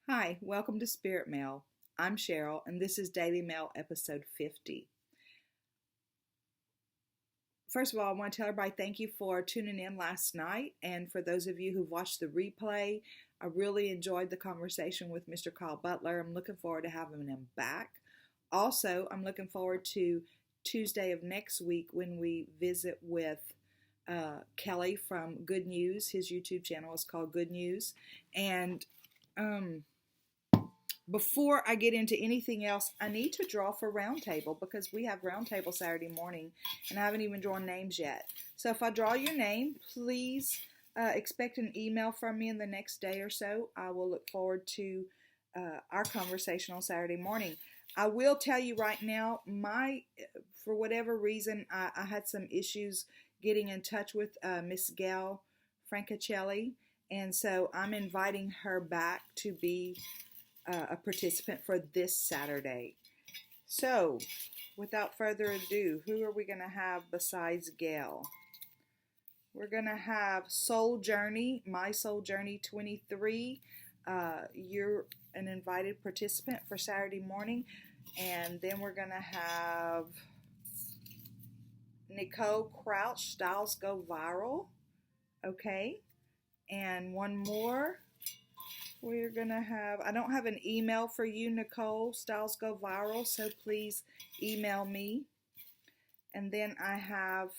Hi, welcome to Spirit Mail. I'm Cheryl, and this is Daily Mail episode 50. First of all, I want to tell everybody thank you for tuning in last night, and for those of you who've watched the replay, I really enjoyed the conversation with Mr. Kyle Butler. I'm looking forward to having him back. Also, I'm looking forward to Tuesday of next week when we visit with Kelly from Good News. His YouTube channel is called Good News, and before I get into anything else, I need to draw for Roundtable because we have Roundtable Saturday morning and I haven't even drawn names yet. So if I draw your name, please expect an email from me in the next day or so. I will look forward to our conversation on Saturday morning. I will tell you right now, for whatever reason, I had some issues getting in touch with Miss Gail Francacelli, and so I'm inviting her back to be a participant for this Saturday. So, without further ado, who are we going to have besides Gail? We're going to have Soul Journey, My Soul Journey 23. You're an invited participant for Saturday morning. And then we're going to have Nicole Crouch, Styles Go Viral. Okay. And one more. We're going to have, I don't have an email for you, Nicole, Styles Go Viral, so please email me. And then I have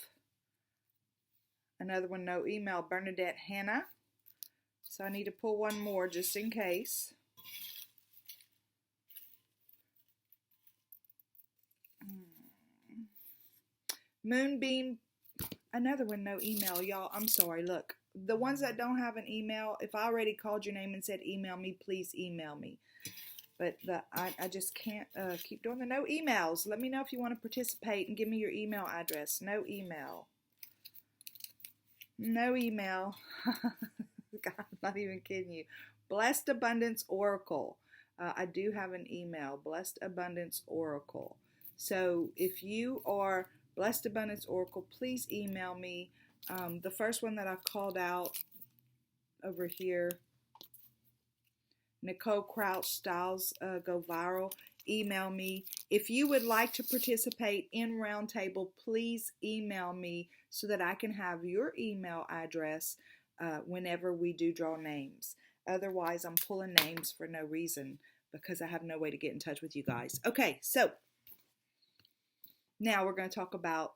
another one, no email, Bernadette Hannah. So I need to pull one more just in case. Moonbeam, another one, no email, y'all. I'm sorry, look. The ones that don't have an email, if I already called your name and said email me, please email me. But I just can't keep doing the no emails. Let me know if you want to participate and give me your email address. No email. No email. God, I'm not even kidding you. Blessed Abundance Oracle. I do have an email, Blessed Abundance Oracle. So if you are Blessed Abundance Oracle, please email me. The first one that I called out over here, Nicole Crouch, Styles Go Viral, email me. If you would like to participate in Roundtable, please email me so that I can have your email address whenever we do draw names. Otherwise, I'm pulling names for no reason because I have no way to get in touch with you guys. Okay, so now we're going to talk about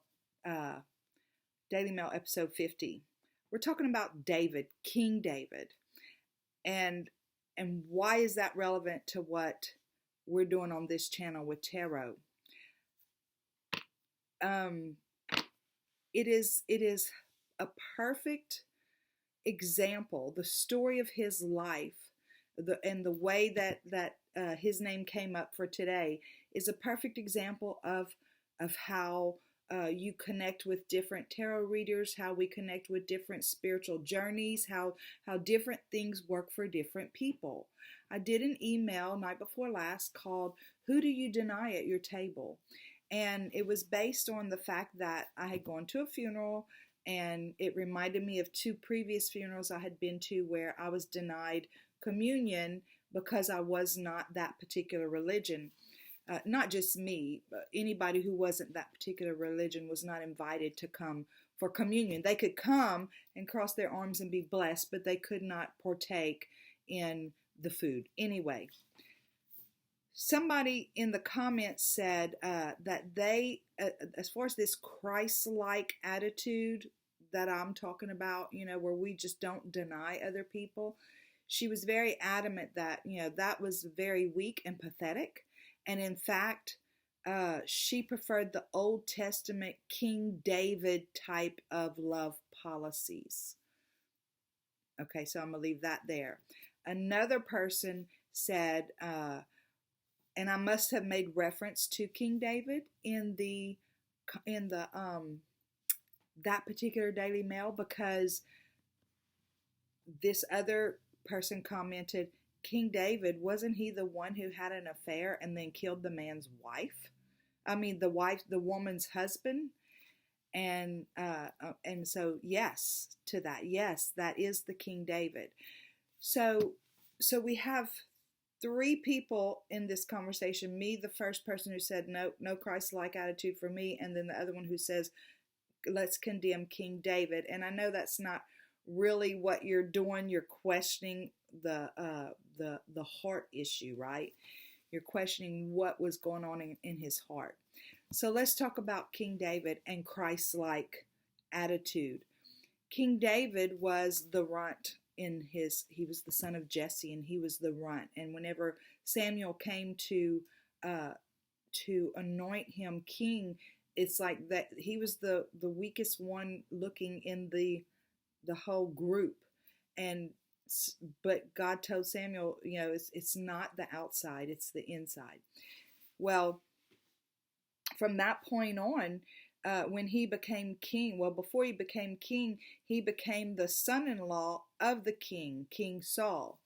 Daily Mail episode 50. We're talking about David, King David. And why is that relevant to what we're doing on this channel with tarot? It is a perfect example. The story of his life, and the way that his name came up for today is a perfect example of how you connect with different tarot readers, how we connect with different spiritual journeys, how different things work for different people. I did an email night before last called Who Do You Deny at Your Table? And it was based on the fact that I had gone to a funeral, and it reminded me of two previous funerals I had been to where I was denied communion because I was not that particular religion. Not just me, but anybody who wasn't that particular religion was not invited to come for communion. They could come and cross their arms and be blessed, but they could not partake in the food. Anyway, somebody in the comments said that they, as far as this Christ-like attitude that I'm talking about, where we just don't deny other people, she was very adamant that, that was very weak and pathetic. And in fact, she preferred the Old Testament King David type of love policies. Okay, so I'm going to leave that there. Another person said, and I must have made reference to King David in the that particular Daily Mail, because this other person commented, King David, wasn't he the one who had an affair and then killed the man's wife? I mean, the woman's husband. And so yes to that. Yes, that is the King David. So we have three people in this conversation. Me, the first person who said no Christ-like attitude for me, and then the other one who says, let's condemn King David. And I know that's not really what you're doing. You're questioning the heart issue, right? You're questioning what was going on in his heart. So let's talk about King David and Christ-like attitude. King David was the runt he was the son of Jesse, and he was the runt. And whenever Samuel came to anoint him king, it's like that he was the weakest one looking in the whole group. But God told Samuel, it's not the outside, it's the inside. Well, from that point on, when he became king, before he became king, he became the son-in-law of the king, King Saul.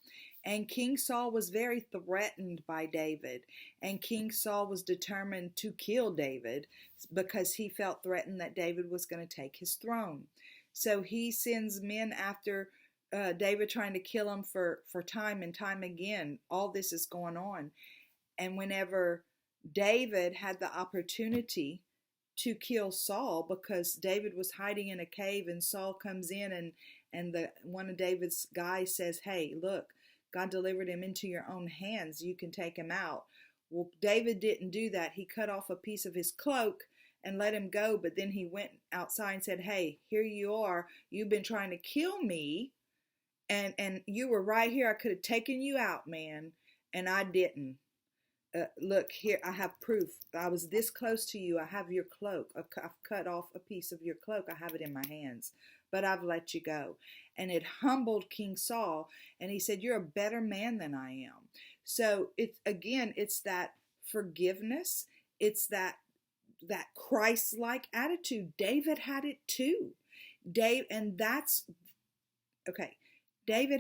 And King Saul was very threatened by David. And King Saul was determined to kill David because he felt threatened that David was going to take his throne. So he sends men after David, trying to kill him for time and time again. All this is going on. And whenever David had the opportunity to kill Saul, because David was hiding in a cave, and Saul comes in, and one of David's guys says, hey, look, God delivered him into your own hands. You can take him out. Well, David didn't do that. He cut off a piece of his cloak and let him go. But then he went outside and said, hey, here you are. You've been trying to kill me. And you were right here. I could have taken you out, man. And I didn't. Look, here, I have proof. I was this close to you. I have your cloak. I've cut off a piece of your cloak. I have it in my hands. But I've let you go. And it humbled King Saul. And he said, you're a better man than I am. So, it's that forgiveness. It's that Christ-like attitude. David had it too. David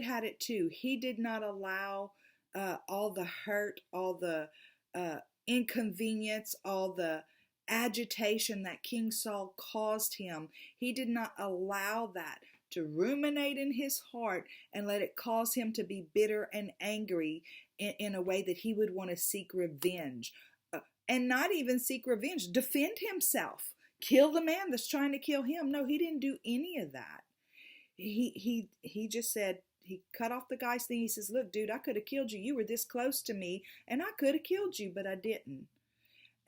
had it too. He did not allow all the hurt, all the inconvenience, all the agitation that King Saul caused him. He did not allow that to ruminate in his heart and let it cause him to be bitter and angry in a way that he would want to seek revenge. And not even seek revenge, defend himself, kill the man that's trying to kill him. No, he didn't do any of that. He just said, he cut off the guy's thing. He says, look, dude, I could have killed you. You were this close to me, and I could have killed you, but I didn't.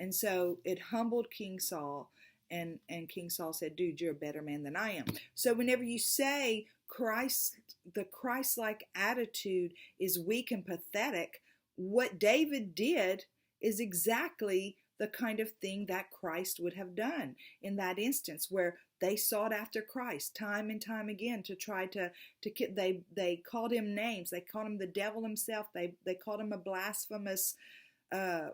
And so it humbled King Saul, and King Saul said, dude, you're a better man than I am. So whenever you say the Christ-like attitude is weak and pathetic, what David did is exactly the kind of thing that Christ would have done in that instance, where they sought after Christ time and time again to try to they called him names. They called him the devil himself. They called him a blasphemous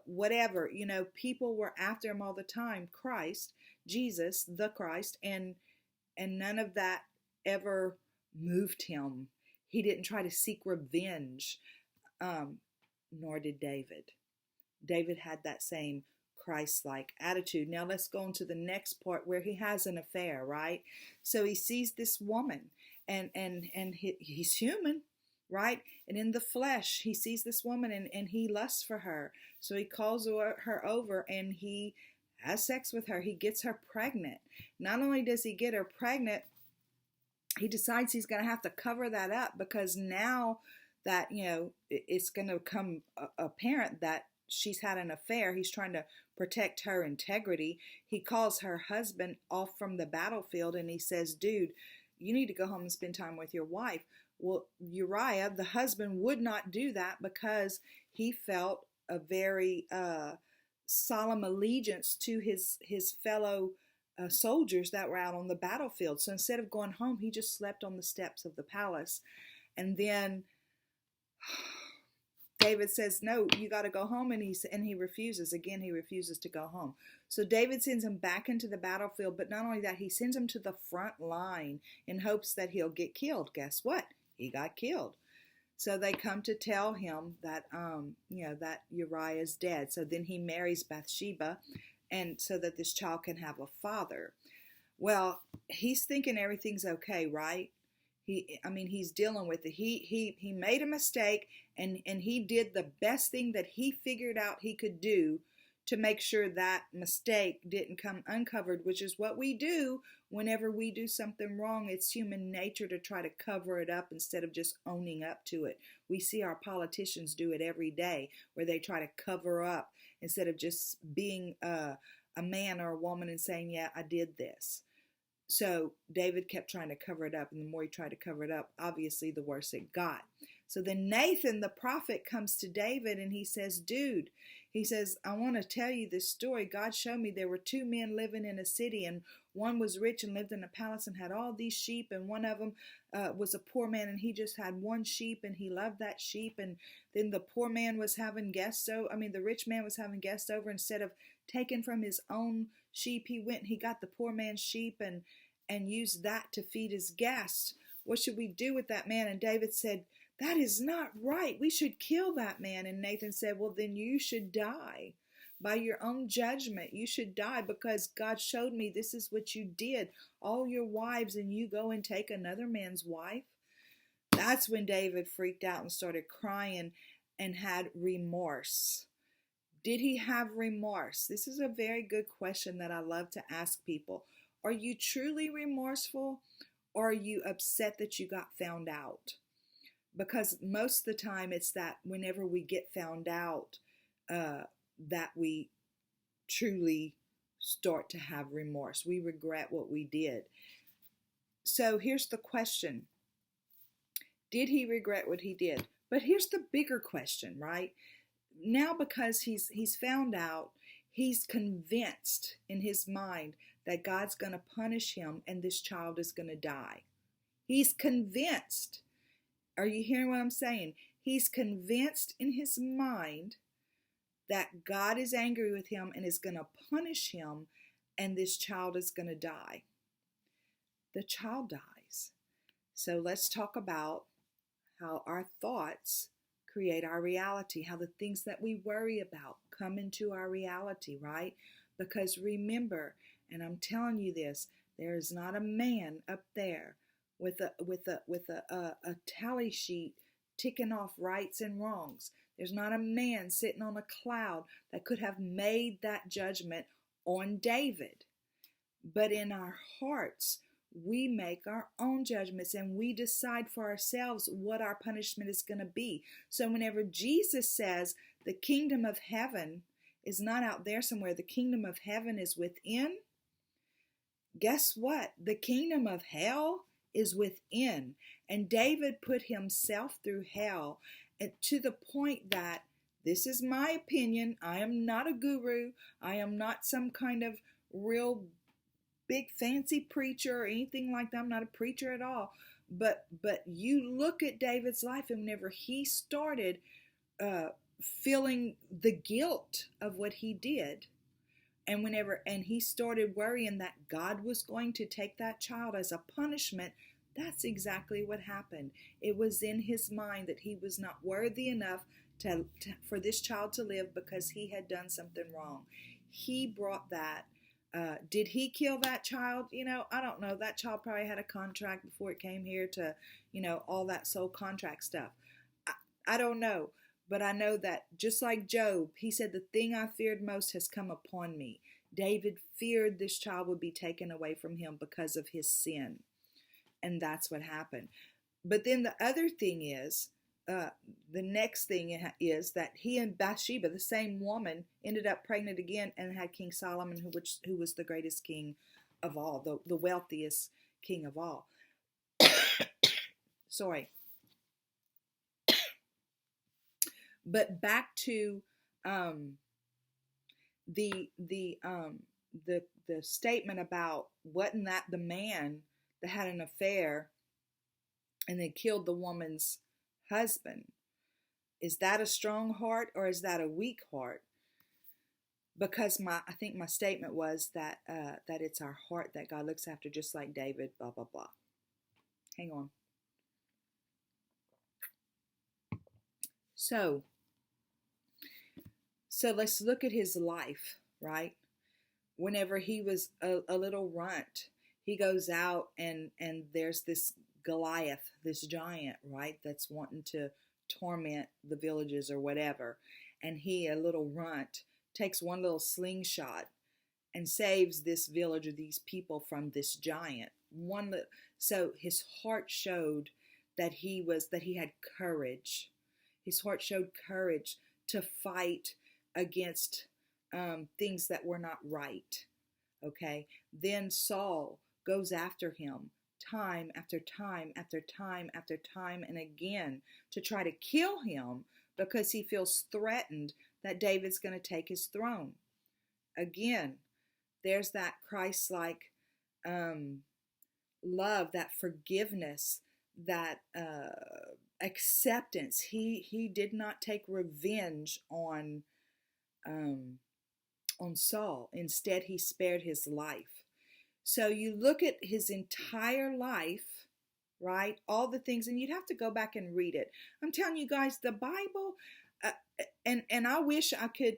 whatever. People were after him all the time. Christ, Jesus, the Christ, and none of that ever moved him. He didn't try to seek revenge, nor did David. David had that same Christ-like attitude. Now let's go on to the next part where he has an affair, right? So he sees this woman, and he's human, right? And in the flesh, he sees this woman and he lusts for her. So he calls her over and he has sex with her. He gets her pregnant. Not only does he get her pregnant, he decides he's going to have to cover that up, because now that, it's going to become apparent that she's had an affair. He's trying to protect her integrity. He calls her husband off from the battlefield and he says, dude, you need to go home and spend time with your wife. Well, Uriah, the husband, would not do that because he felt a very solemn allegiance to his fellow soldiers that were out on the battlefield. So instead of going home, he just slept on the steps of the palace. And then David says, no, you got to go home. And he refuses. Again, he refuses to go home. So David sends him back into the battlefield. But not only that, he sends him to the front line in hopes that he'll get killed. Guess what? He got killed. So they come to tell him that, that Uriah is dead. So then he marries Bathsheba, and so that this child can have a father. Well, he's thinking everything's okay, right? He's dealing with it. He made a mistake, and he did the best thing that he figured out he could do to make sure that mistake didn't come uncovered, which is what we do whenever we do something wrong. It's human nature to try to cover it up instead of just owning up to it. We see our politicians do it every day, where they try to cover up instead of just being a man or a woman and saying, yeah, I did this. So David kept trying to cover it up, and the more he tried to cover it up, obviously the worse it got. So then Nathan, the prophet, comes to David, and he says, dude, he says, I want to tell you this story. God showed me there were two men living in a city, and one was rich and lived in a palace and had all these sheep, and one of them was a poor man, and he just had one sheep, and he loved that sheep. And then the poor man was having guests, the rich man was having guests over. Instead of taking from his own sheep, he went and he got the poor man's sheep and used that to feed his guests. What should we do with that man? And David said, that is not right. We should kill that man. And Nathan said, well, then you should die. By your own judgment, you should die, because God showed me this is what you did. All your wives, and you go and take another man's wife. That's when David freaked out and started crying and had remorse. Did he have remorse? This is a very good question that I love to ask people. Are you truly remorseful, or are you upset that you got found out? Because most of the time it's that whenever we get found out, that we truly start to have remorse. We regret what we did. So here's the question. Did he regret what he did? But here's the bigger question, right? Now, because he's found out, he's convinced in his mind that God's going to punish him and this child is going to die. He's convinced. Are you hearing what I'm saying? He's convinced in his mind that God is angry with him and is going to punish him, and this child is going to die. The child dies. So let's talk about how our thoughts create our reality, how the things that we worry about come into our reality, right? Because remember, and I'm telling you this, there is not a man up there with a tally sheet ticking off rights and wrongs. There's not a man sitting on a cloud that could have made that judgment on David. But in our hearts, we make our own judgments, and we decide for ourselves what our punishment is going to be. So whenever Jesus says the kingdom of heaven is not out there somewhere, the kingdom of heaven is within, guess what? The kingdom of hell is within. And David put himself through hell, and to the point that, this is my opinion, I am not a guru, I am not some kind of real big fancy preacher or anything like that. I'm not a preacher at all. But you look at David's life, and whenever he started feeling the guilt of what he did, and he started worrying that God was going to take that child as a punishment, that's exactly what happened. It was in his mind that he was not worthy enough for this child to live because he had done something wrong. He brought that. Did he kill that child? I don't know. That child probably had a contract before it came here to, all that soul contract stuff. I don't know. But I know that just like Job, he said, the thing I feared most has come upon me. David feared this child would be taken away from him because of his sin. And that's what happened. But then the other thing is, the next thing is that he and Bathsheba, the same woman, ended up pregnant again and had King Solomon, who was the greatest king of all, the wealthiest king of all. Sorry. But back to the statement about, wasn't that the man that had an affair and then killed the woman's husband? Is that a strong heart or is that a weak heart? Because I think my statement was that it's our heart that God looks after, just like David, blah, blah, blah. Hang on. So let's look at his life, right? Whenever he was a little runt, he goes out and there's this Goliath, this giant, right, that's wanting to torment the villages or whatever. And he, a little runt, takes one little slingshot and saves this village or these people from this giant. So his heart showed that he had courage. His heart showed courage to fight against things that were not right. Okay. Then Saul goes after him time after time after time after time and again to try to kill him because he feels threatened that David's going to take his throne. Again, there's that Christ-like love, that forgiveness, that acceptance. He did not take revenge on Saul. Instead, he spared his life. So you look at his entire life, right? All the things, and you'd have to go back and read it. I'm telling you guys, the Bible, and I wish I could.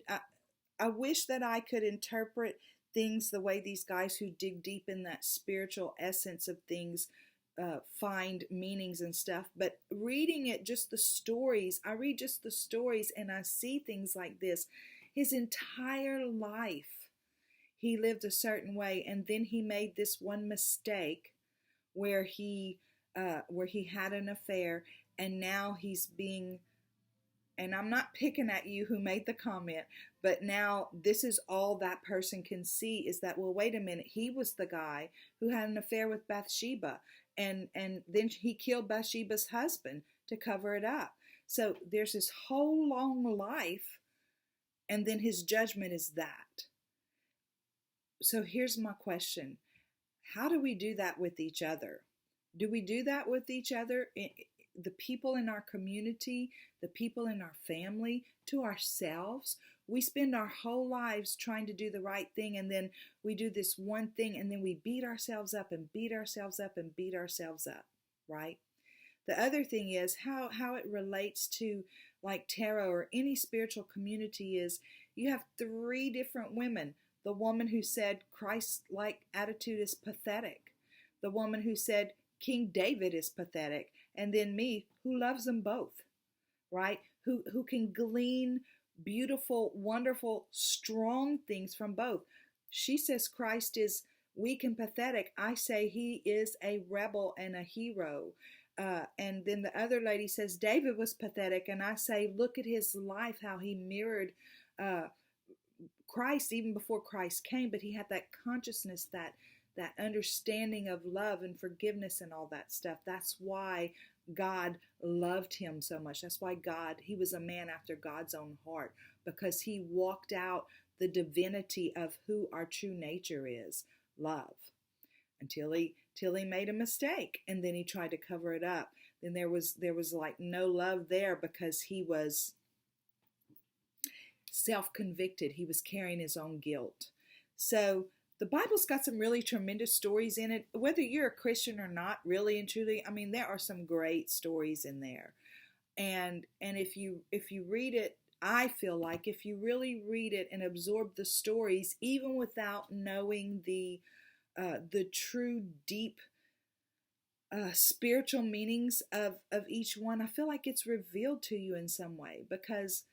I wish that I could interpret things the way these guys who dig deep in that spiritual essence of things find meanings and stuff. But reading it, just the stories, I read just the stories and I see things like this. His entire life, he lived a certain way, and then he made this one mistake where he had an affair, and now he's being, and I'm not picking at you who made the comment, but now this is all that person can see is that, well, wait a minute, he was the guy who had an affair with Bathsheba, and then he killed Bathsheba's husband to cover it up. So there's this whole long life, and then his judgment is that. So here's my question. How do we do that with each other? Do we do that with each other? The people in our community, the people in our family, to ourselves? We spend our whole lives trying to do the right thing, and then we do this one thing, and then we beat ourselves up and beat ourselves up and beat ourselves up, right? The other thing is how it relates to like tarot or any spiritual community is you have three different women. The woman who said Christ-like attitude is pathetic. The woman who said King David is pathetic. And then me, who loves them both, right? Who can glean beautiful, wonderful, strong things from both. She says Christ is weak and pathetic. I say he is a rebel and a hero. And then the other lady says David was pathetic. And I say, look at his life, how he mirrored Christ even before Christ came, but he had that consciousness, that understanding of love and forgiveness and all that stuff. That's why God loved him so much. That's why he was a man after God's own heart, because he walked out the divinity of who our true nature is, love, until he made a mistake, and then he tried to cover it up. Then there was like no love there because he was self-convicted. He was carrying his own guilt. So the Bible's got some really tremendous stories in it, whether you're a Christian or not, really and truly. I mean, there are some great stories in there. And if you read it, I feel like if you really read it and absorb the stories, even without knowing the true deep spiritual meanings of each one, I feel like it's revealed to you in some way, because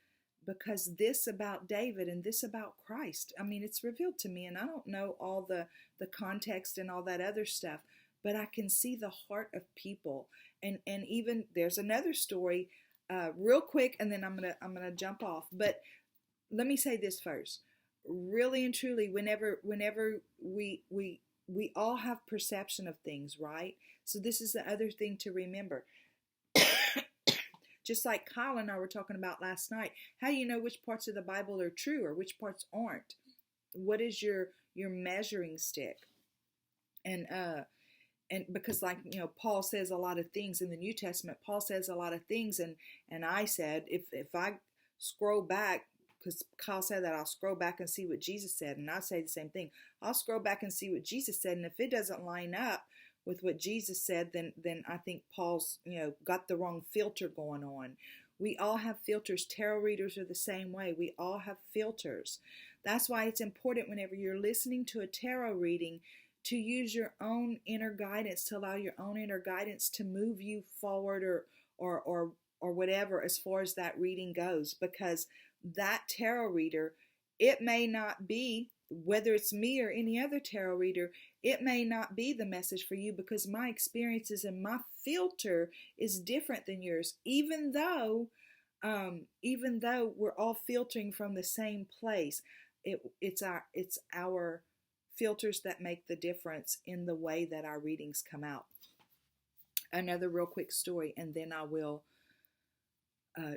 this about David and this about Christ, I mean, it's revealed to me, and I don't know all the context and all that other stuff, but I can see the heart of people. And even there's another story, real quick, and then I'm gonna jump off. But let me say this first. Really and truly, whenever we all have perception of things, right? So this is the other thing to remember. Just like Kyle and I were talking about last night, how do you know which parts of the Bible are true or which parts aren't? What is your measuring stick? And because, like, you know, Paul says a lot of things in the New Testament. Paul says a lot of things, and I said if I scroll back, because Kyle said that I'll scroll back and see what Jesus said, and I say the same thing. I'll scroll back and see what Jesus said, and if it doesn't line up with what Jesus said, then I think Paul's, you know, got the wrong filter going on. We all have filters. Tarot readers are the same way. We all have filters. That's why it's important whenever you're listening to a tarot reading to use your own inner guidance, to allow your own inner guidance to move you forward, or whatever, as far as that reading goes. Because that tarot reader, it may not be, whether it's me or any other tarot reader, it may not be the message for you, because my experiences and my filter is different than yours, even though we're all filtering from the same place. It's our filters that make the difference in the way that our readings come out. Another real quick story, and then I will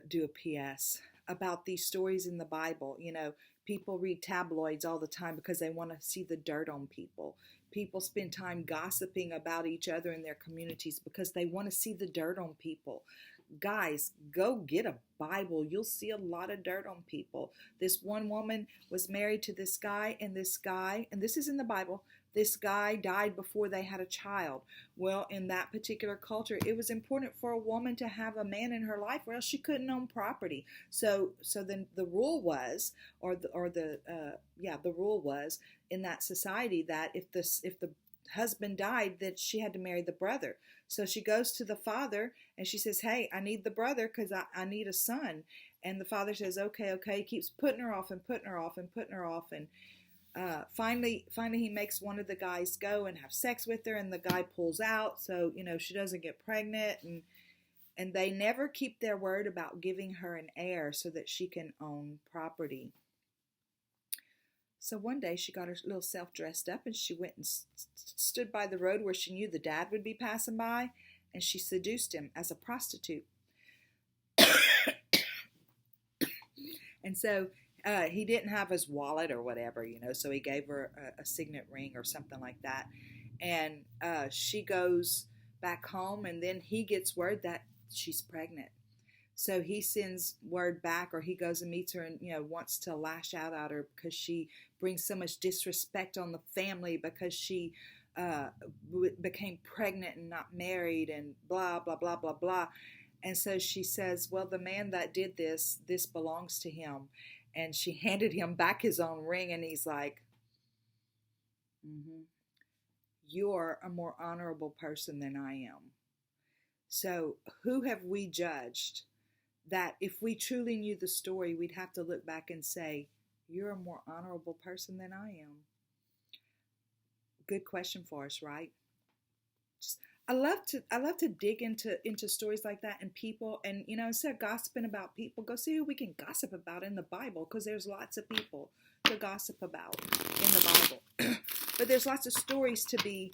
do a PS about these stories in the Bible. You know, people read tabloids all the time because they want to see the dirt on people. People spend time gossiping about each other in their communities because they want to see the dirt on people. Guys, go get a Bible. You'll see a lot of dirt on people. This one woman was married to this guy, and this is in the Bible, this guy died before they had a child. Well, in that particular culture, it was important for a woman to have a man in her life, or else she couldn't own property. So then the rule was, the rule was in that society that if the husband died, that she had to marry the brother. So she goes to the father and she says, hey, I need the brother because I need a son. And the father says, okay. He keeps putting her off. And finally he makes one of the guys go and have sex with her, and the guy pulls out, so she doesn't get pregnant, and they never keep their word about giving her an heir so that she can own property. So one day she got her little self dressed up, and she went and stood by the road where she knew the dad would be passing by, and she seduced him as a prostitute. And so he didn't have his wallet or whatever, so he gave her a signet ring or something like that. And she goes back home, and then he gets word that she's pregnant. So he sends word back, or he goes and meets her and, wants to lash out at her because she brings so much disrespect on the family because she became pregnant and not married and blah, blah, blah, blah, blah. And so she says, well, the man that did this belongs to him. And she handed him back his own ring, and he's like, you're a more honorable person than I am. So who have we judged that if we truly knew the story, we'd have to look back and say, you're a more honorable person than I am? Good question for us, right? I love to dig into stories like that and people, and instead of gossiping about people, go see who we can gossip about in the Bible, because there's lots of people to gossip about in the Bible. But there's lots of stories to be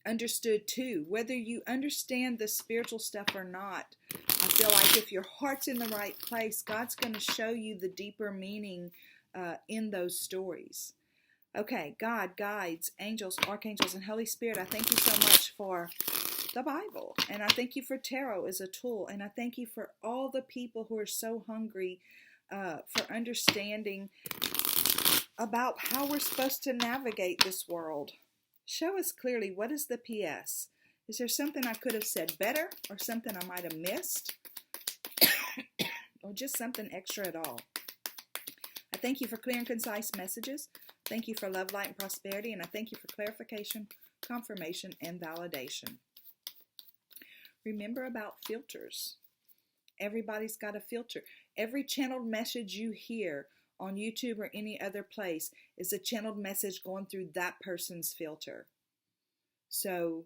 understood too. Whether you understand the spiritual stuff or not, I feel like if your heart's in the right place, God's going to show you the deeper meaning in those stories. Okay, God, guides, angels, archangels, and Holy Spirit, I thank you so much for the Bible. And I thank you for tarot as a tool. And I thank you for all the people who are so hungry for understanding about how we're supposed to navigate this world. Show us clearly, what is the PS? Is there something I could have said better, or something I might have missed, or just something extra at all? I thank you for clear and concise messages. Thank you for love, light, and prosperity. And I thank you for clarification, confirmation, and validation. Remember about filters. Everybody's got a filter. Every channeled message you hear on YouTube or any other place is a channeled message going through that person's filter. So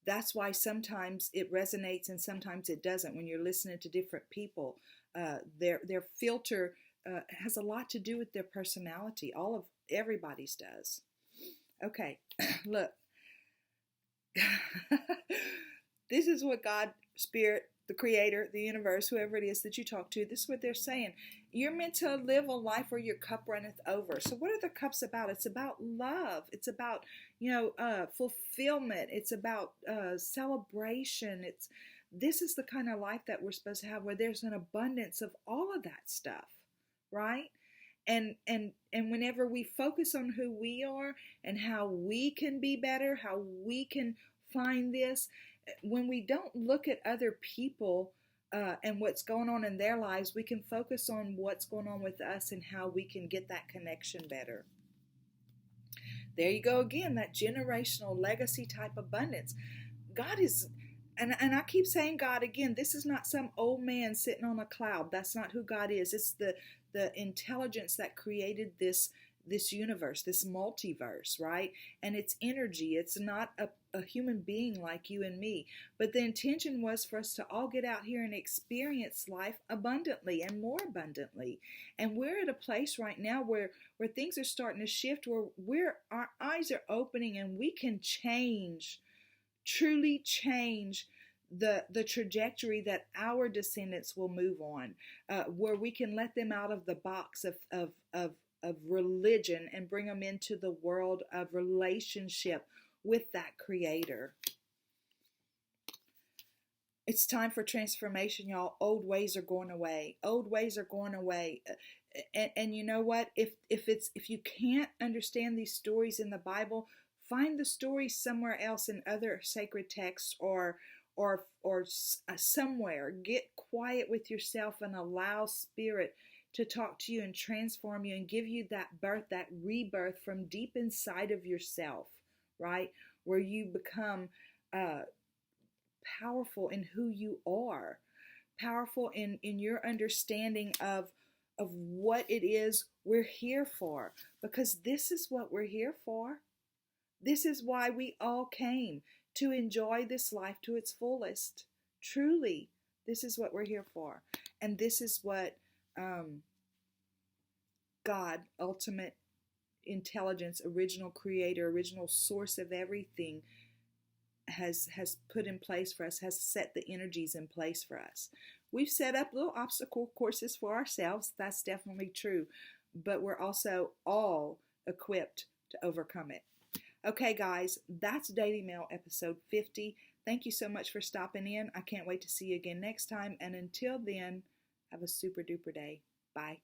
that's why sometimes it resonates and sometimes it doesn't. When you're listening to different people, their filter has a lot to do with their personality. Everybody's does. Okay, look. This is what God, Spirit, the Creator, the universe, whoever it is that you talk to, this is what they're saying. You're meant to live a life where your cup runneth over. So what are the cups about? It's about love. It's about, fulfillment. It's about celebration. This is the kind of life that we're supposed to have, where there's an abundance of all of that stuff, right? And whenever we focus on who we are and how we can be better, how we can find this, when we don't look at other people and what's going on in their lives, we can focus on what's going on with us and how we can get that connection better. There you go again, that generational legacy type abundance. God is, and I keep saying God again, this is not some old man sitting on a cloud. That's not who God is. It's the intelligence that created this universe, this multiverse, right? And it's energy. It's not a human being like you and me. But the intention was for us to all get out here and experience life abundantly and more abundantly. And we're at a place right now where things are starting to shift, where our eyes are opening and we can change, truly change the trajectory that our descendants will move on, where we can let them out of the box of religion and bring them into the world of relationship with that creator. It's time for transformation, y'all. Old ways are going away. Old ways are going away. And you know what? If you can't understand these stories in the Bible, find the stories somewhere else in other sacred texts or somewhere. Get quiet with yourself and allow Spirit to talk to you and transform you and give you that birth, that rebirth from deep inside of yourself, right? Where you become powerful in who you are, powerful in your understanding of what it is we're here for, because this is what we're here for. This is why we all came, to enjoy this life to its fullest. Truly, this is what we're here for. And this is what God, ultimate intelligence, original creator, original source of everything, has put in place for us, has set the energies in place for us. We've set up little obstacle courses for ourselves. That's definitely true. But we're also all equipped to overcome it. Okay, guys, that's Daily Mail episode 50. Thank you so much for stopping in. I can't wait to see you again next time. And until then, have a super duper day. Bye.